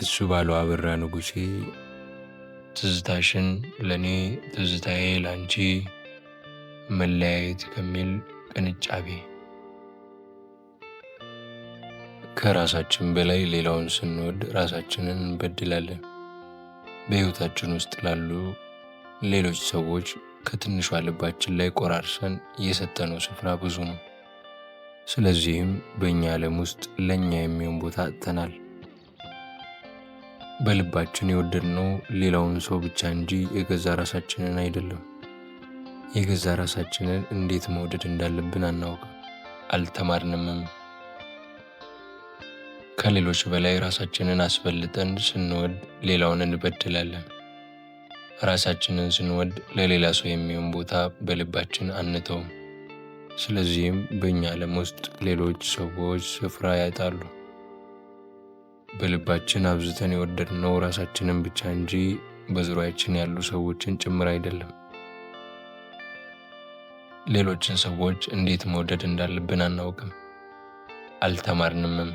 እሱ ባለው አበራ ንጉሴ ትዝታሽን ለኔ ትዝታዬ ላንቺ መለያየት ከሚል ቅንጫቤ። ከራሳችን በላይ ሌላውን ስንወድ ራሳችንን እንበድላለን። በሕይወታችን ውስጥ ላሉ ሌሎች ሰዎች ከትንሿ ልባችን ላይ ቆራርሰን የሰጠነው ስፍራ ብዙ ነው። ስለዚህም በእኛ ዓለም ውስጥ ለእኛ የሚሆን ቦታ አጥተናል። በልባችን የወደድነው ሌላውን ሰው ብቻ እንጂ የገዛ ራሳችንን አይደለም። የገዛ ራሳችንን እንዴት መውደድ እንዳለብን አናውቅም፣ አልተማርንምም። ከሌሎች በላይ ራሳችንን አስበልጠን ስንወድ ሌላውን እንበድላለን። ራሳችንን ስንወድ ለሌላ ሰው የሚሆን ቦታ በልባችን አንተውም። ስለዚህም በእኛ ዓለም ውስጥ ሌሎች ሰዎች ስፍራ ያጣሉ። በልባችን አብዝተን የወደድነው ራሳችንን ብቻ እንጂ በዙሪያችን ያሉ ሰዎችን ጭምር አይደለም። ሌሎችን ሰዎች እንዴት መውደድ እንዳለብን አናውቅም፣ አልተማርንምም።